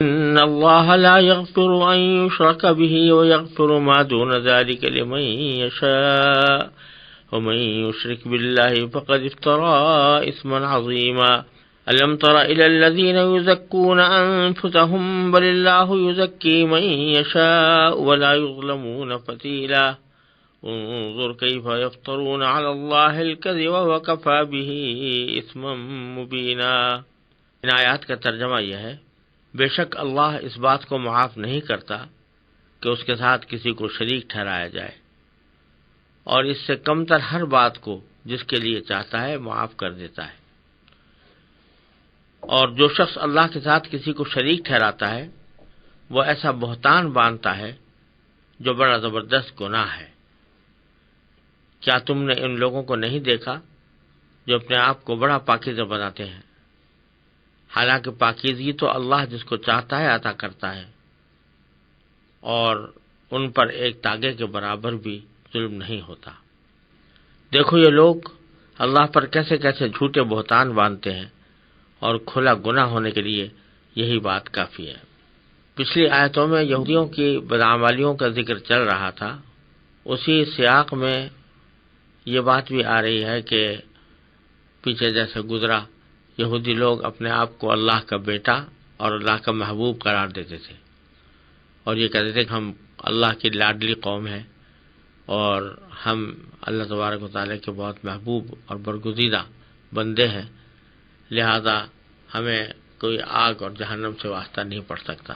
إن الله لا يغفر أن يشرك به ويغفر ما دون ذلك لمن يشاء ومن يشرك بالله فقد افترى إثما عظيما ألم تر إلى الذين يزكون أنفسهم بل الله يزكي من يشاء ولا يظلمون فتيلا انظر كيف يفترون على الله الكذب وكفى به إثما مبينا۔ ان آیات کا ترجمہ یہ ہے، بے شک اللہ اس بات کو معاف نہیں کرتا کہ اس کے ساتھ کسی کو شریک ٹھہرایا جائے، اور اس سے کم تر ہر بات کو جس کے لیے چاہتا ہے معاف کر دیتا ہے۔ اور جو شخص اللہ کے ساتھ کسی کو شریک ٹھہراتا ہے وہ ایسا بہتان باندھتا ہے جو بڑا زبردست گناہ ہے۔ کیا تم نے ان لوگوں کو نہیں دیکھا جو اپنے آپ کو بڑا پاکیزہ بناتے ہیں، حالانکہ پاکیزگی تو اللہ جس کو چاہتا ہے عطا کرتا ہے، اور ان پر ایک تاگے کے برابر بھی ظلم نہیں ہوتا۔ دیکھو یہ لوگ اللہ پر کیسے کیسے جھوٹے بہتان باندھتے ہیں، اور کھلا گناہ ہونے کے لیے یہی بات کافی ہے۔ پچھلی آیتوں میں یہودیوں کی بدعمالیوں کا ذکر چل رہا تھا، اسی سیاق میں یہ بات بھی آ رہی ہے کہ پیچھے جیسے گزرا یہودی لوگ اپنے آپ کو اللہ کا بیٹا اور اللہ کا محبوب قرار دیتے تھے، اور یہ کہتے تھے کہ ہم اللہ کی لاڈلی قوم ہیں اور ہم اللہ تبارک و تعالیٰ کے بہت محبوب اور برگزیدہ بندے ہیں، لہذا ہمیں کوئی آگ اور جہنم سے واسطہ نہیں پڑ سکتا۔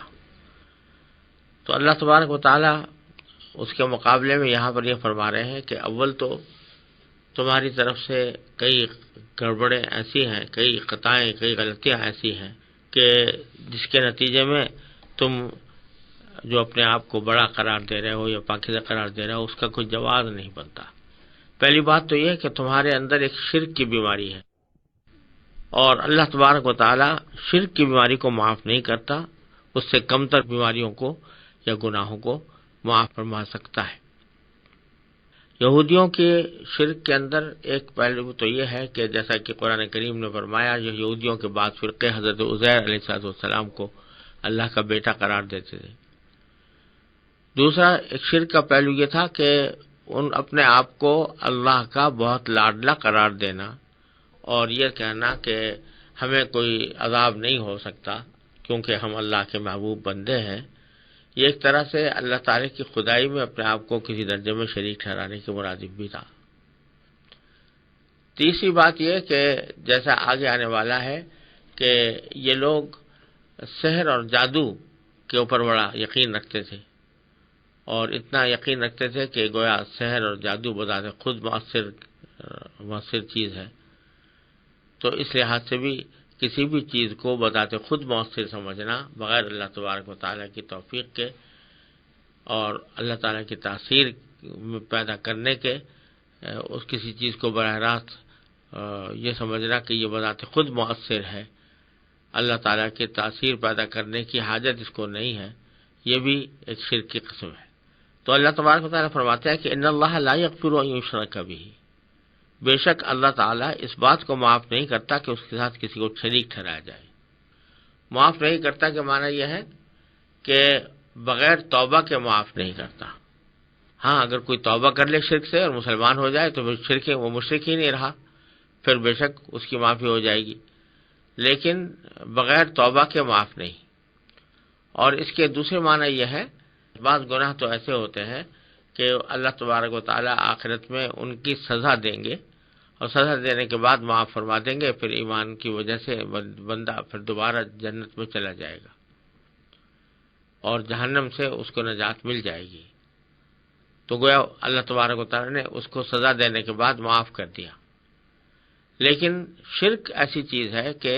تو اللہ تبارک و تعالیٰ اس کے مقابلے میں یہاں پر یہ فرما رہے ہیں کہ اول تو تمہاری طرف سے کئی گڑبڑیں ایسی ہیں، کئی خطائیں، کئی غلطیاں ایسی ہیں کہ جس کے نتیجے میں تم جو اپنے آپ کو بڑا قرار دے رہے ہو یا پاکیزہ قرار دے رہے ہو اس کا کوئی جواز نہیں بنتا۔ پہلی بات تو یہ ہے کہ تمہارے اندر ایک شرک کی بیماری ہے، اور اللہ تبارک و تعالی شرک کی بیماری کو معاف نہیں کرتا، اس سے کم تر بیماریوں کو یا گناہوں کو معاف فرما سکتا ہے۔ یہودیوں کے شرک کے اندر ایک پہلو تو یہ ہے کہ جیسا کہ قرآن کریم نے فرمایا، یہ یہودیوں کے بعد فرقے حضرت عزیر علیہ السلام کو اللہ کا بیٹا قرار دیتے تھے۔ دوسرا ایک شرک کا پہلو یہ تھا کہ ان اپنے آپ کو اللہ کا بہت لاڈلا قرار دینا اور یہ کہنا کہ ہمیں کوئی عذاب نہیں ہو سکتا کیونکہ ہم اللہ کے محبوب بندے ہیں، یہ ایک طرح سے اللہ تعالی کی خدائی میں اپنے آپ کو کسی درجے میں شریک ٹھہرانے کے مرادف بھی تھا۔ تیسری بات یہ کہ جیسا آگے آنے والا ہے کہ یہ لوگ سحر اور جادو کے اوپر بڑا یقین رکھتے تھے، اور اتنا یقین رکھتے تھے کہ گویا سحر اور جادو بذات خود مؤثر چیز ہے، تو اس لحاظ سے بھی کسی بھی چیز کو بذات خود مؤثر سمجھنا بغیر اللہ تبارک و تعالیٰ کی توفیق کے اور اللہ تعالیٰ کی تاثیر پیدا کرنے کے، اس کسی چیز کو براہ راست یہ سمجھنا کہ یہ بذات خود مؤثر ہے، اللہ تعالیٰ کی تاثیر پیدا کرنے کی حاجت اس کو نہیں ہے، یہ بھی ایک شرک کی قسم ہے۔ تو اللہ تبارک و تعالیٰ فرماتا ہے کہ ان اللہ لا یغفر ان یشرک بہ، بے شک اللہ تعالیٰ اس بات کو معاف نہیں کرتا کہ اس کے ساتھ کسی کو شریک ٹھہرایا جائے۔ معاف نہیں کرتا کے معنی یہ ہے کہ بغیر توبہ کے معاف نہیں کرتا۔ ہاں اگر کوئی توبہ کر لے شرک سے اور مسلمان ہو جائے تو وہ مشرک ہی نہیں رہا، پھر بے شک اس کی معافی ہو جائے گی، لیکن بغیر توبہ کے معاف نہیں۔ اور اس کے دوسرے معنی یہ ہے، بعض گناہ تو ایسے ہوتے ہیں کہ اللہ تبارک و تعالیٰ آخرت میں ان کی سزا دیں گے، اور سزا دینے کے بعد معاف فرما دیں گے، پھر ایمان کی وجہ سے بندہ پھر دوبارہ جنت میں چلا جائے گا اور جہنم سے اس کو نجات مل جائے گی۔ تو گویا اللہ تبارک و تعالیٰ نے اس کو سزا دینے کے بعد معاف کر دیا۔ لیکن شرک ایسی چیز ہے کہ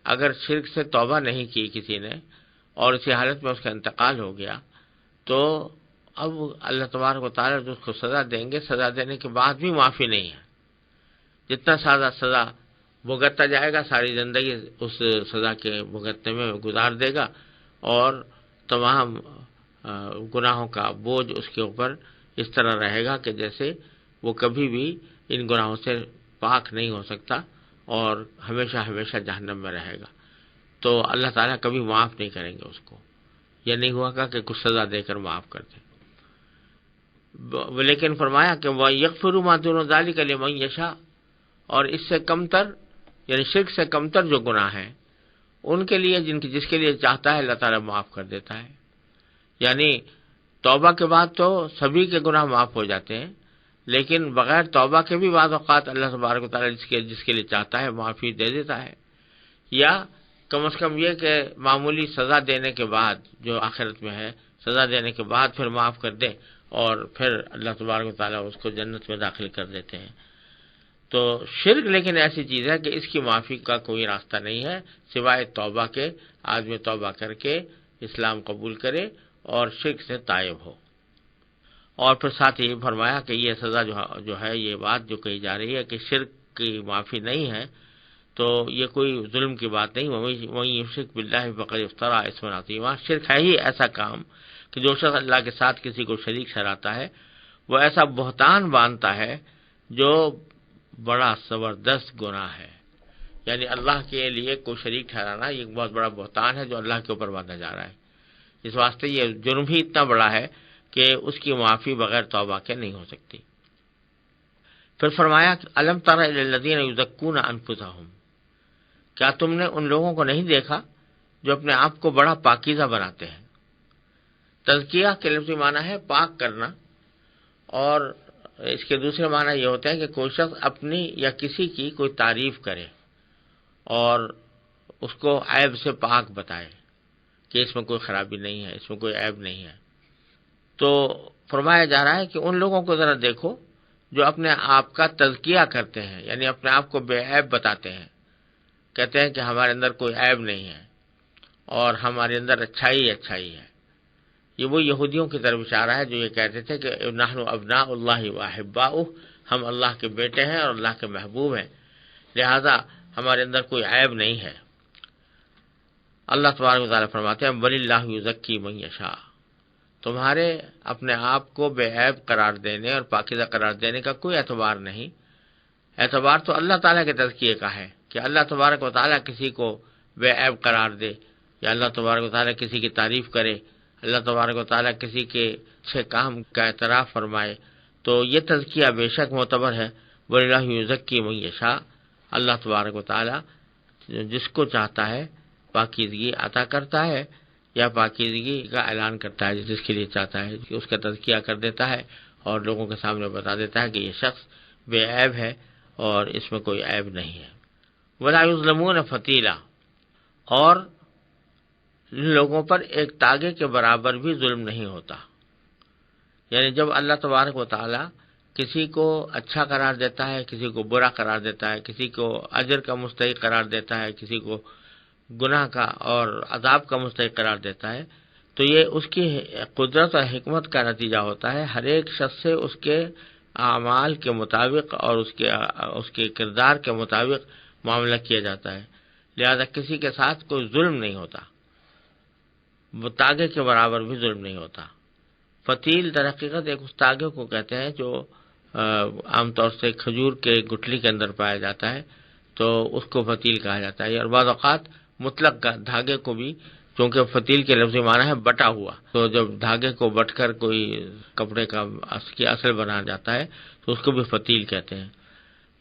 اگر شرک سے توبہ نہیں کی کسی نے اور اسی حالت میں اس کا انتقال ہو گیا تو اب اللہ تبارک و تعالیٰ جو اس کو سزا دیں گے، سزا دینے کے بعد بھی معافی نہیں ہے۔ جتنا سادہ سزا بھگتتا جائے گا، ساری زندگی اس سزا کے بھگتنے میں گزار دے گا، اور تمام گناہوں کا بوجھ اس کے اوپر اس طرح رہے گا کہ جیسے وہ کبھی بھی ان گناہوں سے پاک نہیں ہو سکتا اور ہمیشہ ہمیشہ جہنم میں رہے گا۔ تو اللہ تعالیٰ کبھی معاف نہیں کریں گے اس کو، یہ نہیں ہوا کہ کچھ سزا دے کر معاف کر دیں۔ لیکن فرمایا کہ وَيَغْفِرُ مَا دُونَ ذَلِكَ لِمَن يَشَاءُ، اور اس سے کمتر یعنی شرک سے کمتر جو گناہ ہیں ان کے لیے جس کے لیے چاہتا ہے اللہ تعالیٰ معاف کر دیتا ہے۔ یعنی توبہ کے بعد تو سبھی کے گناہ معاف ہو جاتے ہیں، لیکن بغیر توبہ کے بھی بعض اوقات اللہ تبارک و تعالیٰ جس کے لیے چاہتا ہے معافی دے دیتا ہے، یا کم از کم یہ کہ معمولی سزا دینے کے بعد جو آخرت میں ہے، سزا دینے کے بعد پھر معاف کر دے اور پھر اللہ تبارک و تعالیٰ اس کو جنت میں داخل کر دیتے ہیں۔ تو شرک لیکن ایسی چیز ہے کہ اس کی معافی کا کوئی راستہ نہیں ہے سوائے توبہ کے، آدمی توبہ کر کے اسلام قبول کرے اور شرک سے تائب ہو۔ اور پھر ساتھ یہ فرمایا کہ یہ سزا جو ہے، یہ بات جو کہی جا رہی ہے کہ شرک کی معافی نہیں ہے، تو یہ کوئی ظلم کی بات نہیں۔ وَمَن یُشْرِک بِاللَّهِ فَقَدِ افْتَرَىٰ اِثْمًا عَظِیمًا، شرک ہے ہی ایسا کام کہ جو شخص اللہ کے ساتھ کسی کو شریک ٹھہراتا ہے وہ ایسا بہتان باندھتا ہے جو بڑا زبردست گناہ ہے۔ یعنی اللہ کے لیے کوئی شریک ٹھہرانا یہ ایک بہت بڑا بہتان ہے جو اللہ کے اوپر باندھا جا رہا ہے۔ اس واسطے یہ جرم ہی اتنا بڑا ہے کہ اس کی معافی بغیر توبہ کے نہیں ہو سکتی۔ پھر فرمایا کہ الم تر الی الذین یزکون انفسہم، کیا تم نے ان لوگوں کو نہیں دیکھا جو اپنے آپ کو بڑا پاکیزہ بناتے ہیں؟ تزکیہ کے لفظی معنی ہے پاک کرنا، اور اس کے دوسرے معنی یہ ہوتا ہے کہ کوئی شخص اپنی یا کسی کی کوئی تعریف کرے اور اس کو عیب سے پاک بتائے کہ اس میں کوئی خرابی نہیں ہے، اس میں کوئی عیب نہیں ہے۔ تو فرمایا جا رہا ہے کہ ان لوگوں کو ذرا دیکھو جو اپنے آپ کا تزکیہ کرتے ہیں، یعنی اپنے آپ کو بے عیب بتاتے ہیں، کہتے ہیں کہ ہمارے اندر کوئی عیب نہیں ہے اور ہمارے اندر اچھائی اچھائی ہے۔ یہ وہ یہودیوں کی طرف اشارہ ہے جو یہ کہتے تھے کہ نحن ابناء اللہ واحباؤہ، ہم اللہ کے بیٹے ہیں اور اللہ کے محبوب ہیں، لہذا ہمارے اندر کوئی عیب نہیں ہے۔ اللہ تبارک و تعالیٰ فرماتے ہیں وَلِلَّهُ يُزَكِّي مَن يَشَاءُ، تمہارے اپنے آپ کو بے عیب قرار دینے اور پاکیزہ قرار دینے کا کوئی اعتبار نہیں، اعتبار تو اللہ تعالیٰ کے تزکیے کا ہے کہ اللہ تبارک و تعالیٰ کسی کو بے عیب قرار دے، یا اللہ تبارک و تعالیٰ کسی کی تعریف کرے، اللہ تبارک و تعالیٰ کسی کے اچھے کام کا اعتراف فرمائے، تو یہ تزکیہ بے شک معتبر ہے۔ وَلِلَّهُ يُزَكِّي مَن يَشَاءُ، اللہ تبارک و تعالیٰ جس کو چاہتا ہے پاکیزگی عطا کرتا ہے یا پاکیزگی کا اعلان کرتا ہے، جس کے لیے چاہتا ہے کہ اس کا تزکیہ کر دیتا ہے اور لوگوں کے سامنے بتا دیتا ہے کہ یہ شخص بے عیب ہے اور اس میں کوئی عیب نہیں ہے۔ وَلَا يُظْلَمُونَ فَتِيلًا، اور لوگوں پر ایک تاگے کے برابر بھی ظلم نہیں ہوتا۔ یعنی جب اللہ تبارک و تعالی کسی کو اچھا قرار دیتا ہے، کسی کو برا قرار دیتا ہے، کسی کو اجر کا مستحق قرار دیتا ہے، کسی کو گناہ کا اور عذاب کا مستحق قرار دیتا ہے، تو یہ اس کی قدرت اور حکمت کا نتیجہ ہوتا ہے۔ ہر ایک شخص سے اس کے اعمال کے مطابق اور اس کے کردار کے مطابق معاملہ کیا جاتا ہے، لہذا کسی کے ساتھ کوئی ظلم نہیں ہوتا، وہ تاگے کے برابر بھی ظلم نہیں ہوتا۔ فتیل در حقیقت ایک اس تاگے کو کہتے ہیں جو عام طور سے کھجور کے گٹھلی کے اندر پایا جاتا ہے، تو اس کو فتیل کہا جاتا ہے۔ اور بعض اوقات مطلق دھاگے کو بھی، چونکہ فتیل کے لفظی معنی ہے بٹا ہوا، تو جب دھاگے کو بٹ کر کوئی کپڑے کا اصل بنا جاتا ہے تو اس کو بھی فتیل کہتے ہیں۔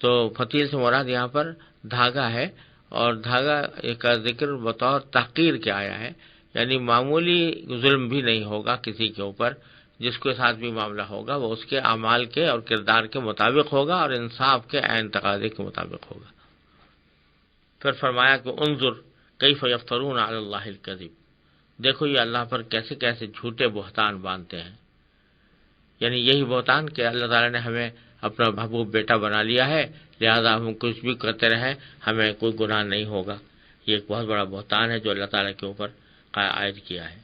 تو فتیل سے مراد یہاں پر دھاگا ہے، اور دھاگا کا ذکر بطور تحقیر کے آیا ہے، یعنی معمولی ظلم بھی نہیں ہوگا کسی کے اوپر، جس کے ساتھ بھی معاملہ ہوگا وہ اس کے اعمال کے اور کردار کے مطابق ہوگا اور انصاف کے عین تقاضے کے مطابق ہوگا۔ پھر فرمایا کہ انظر کیف یفترون علی اللہ الکذب، دیکھو یہ اللہ پر کیسے کیسے جھوٹے بہتان باندھتے ہیں، یعنی یہی بہتان کہ اللہ تعالیٰ نے ہمیں اپنا محبوب بیٹا بنا لیا ہے، لہذا ہم کچھ بھی کرتے رہیں ہمیں کوئی گناہ نہیں ہوگا۔ یہ ایک بہت بڑا بہتان ہے جو اللہ تعالیٰ کے اوپر عائد کیا ہے۔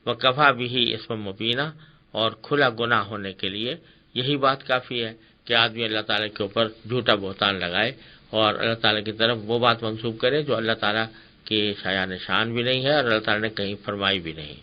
وَكَفَىٰ بِهِ اسْمًا مُبِينًا، اور کھلا گناہ ہونے کے لیے یہی بات کافی ہے کہ آدمی اللہ تعالیٰ کے اوپر جھوٹا بہتان لگائے اور اللہ تعالیٰ کی طرف وہ بات منسوب کرے جو اللہ تعالیٰ کی شایان شان بھی نہیں ہے اور اللہ تعالیٰ نے کہیں فرمائی بھی نہیں۔